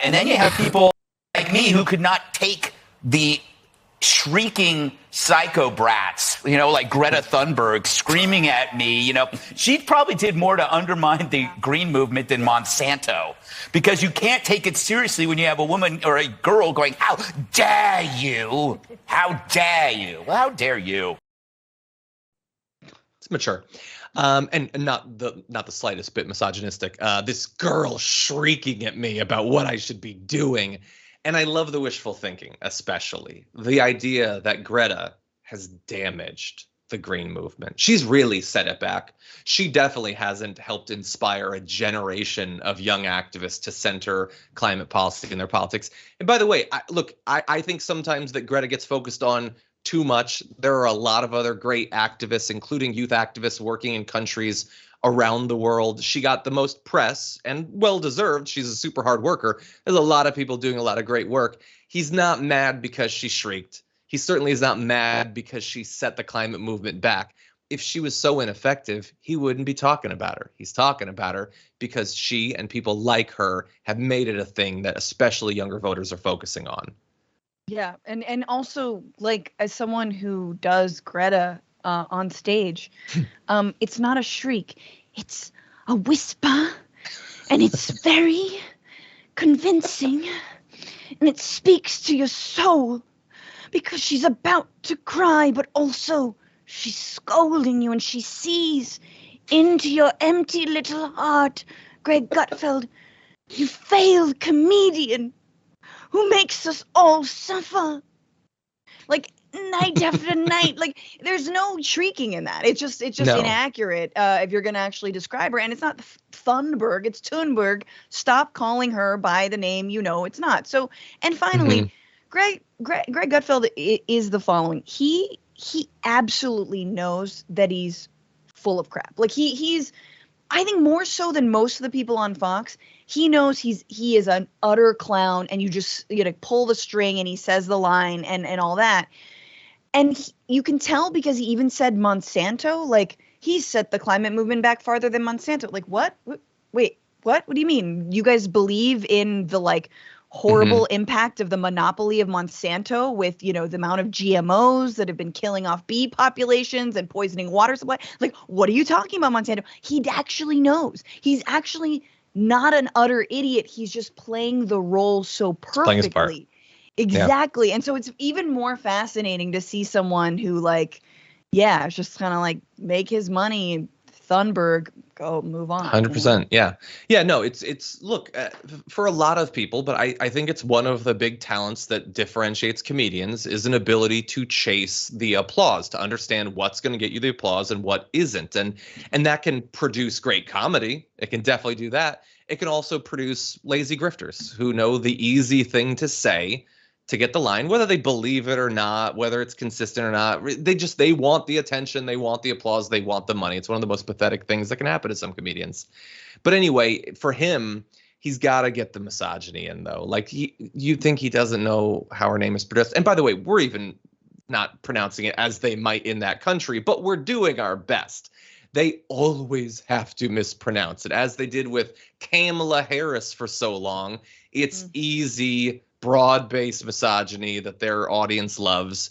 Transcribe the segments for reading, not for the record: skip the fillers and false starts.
And then you have people like me who could not take the shrieking psycho brats, like Greta Thunberg screaming at me. She probably did more to undermine the green movement than Monsanto, because you can't take it seriously when you have a woman or a girl going, how dare you? How dare you? Well, how dare you? It's mature. And not the slightest bit misogynistic. This girl shrieking at me about what I should be doing. And I love the wishful thinking, especially the idea that Greta has damaged the green movement. She's really set it back. She definitely hasn't helped inspire a generation of young activists to center climate policy in their politics. And by the way, I think sometimes that Greta gets focused on too much. There are a lot of other great activists, including youth activists working in countries around the world. She got the most press, and well-deserved. She's a super hard worker. There's a lot of people doing a lot of great work. He's not mad because she shrieked. He certainly is not mad because she set the climate movement back. If she was so ineffective, he wouldn't be talking about her. He's talking about her because she and people like her have made it a thing that especially younger voters are focusing on. Yeah, and also, like, as someone who does Greta on stage, it's not a shriek, it's a whisper, and it's very convincing, and it speaks to your soul, because she's about to cry, but also she's scolding you, and she sees into your empty little heart. Greg Gutfeld, you failed comedian who makes us all suffer. Like, night after night. Like, there's no shrieking in that. It's just inaccurate if you're going to actually describe her. And it's not Thunberg, it's Thunberg. Stop calling her by the name it's not. So, and finally, Greg Gutfeld is the following. He absolutely knows that he's full of crap. Like, he's, I think more so than most of the people on Fox, he knows he is an utter clown, and you just pull the string and he says the line and all that. And you can tell because he even said Monsanto, like, he set the climate movement back farther than Monsanto. Like, what? Wait, what? What do you mean? You guys believe in the horrible impact of the monopoly of Monsanto with, the amount of GMOs that have been killing off bee populations and poisoning water supply? Like, what are you talking about, Monsanto? He actually knows. He's actually not an utter idiot. He's just playing the role so perfectly. Exactly. Yeah. And so it's even more fascinating to see someone who it's just kind of make his money, Thunberg, go move on. 100%. Yeah. Yeah. No, it's look, for a lot of people, but I think it's one of the big talents that differentiates comedians is an ability to chase the applause, to understand what's going to get you the applause and what isn't. And that can produce great comedy. It can definitely do that. It can also produce lazy grifters who know the easy thing to say to get the line, whether they believe it or not, whether it's consistent or not. They want the attention, they want the applause, they want the money. It's one of the most pathetic things that can happen to some comedians. But anyway, for him, he's got to get the misogyny in, though. Like, you think he doesn't know how her name is pronounced. And by the way, we're even not pronouncing it as they might in that country, but we're doing our best. They always have to mispronounce it, as they did with Kamala Harris for so long. It's easy, broad-based misogyny that their audience loves.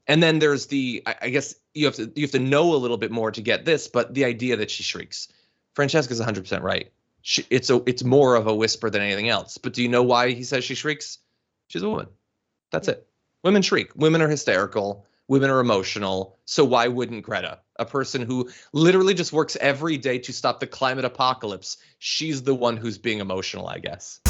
And then there's I guess you have to know a little bit more to get this, but the idea that she shrieks. Francesca's 100% right. It's more of a whisper than anything else. But do you know why he says she shrieks? She's a woman. That's it. Women shriek. Women are hysterical. Women are emotional. So why wouldn't Greta, a person who literally just works every day to stop the climate apocalypse, she's the one who's being emotional, I guess.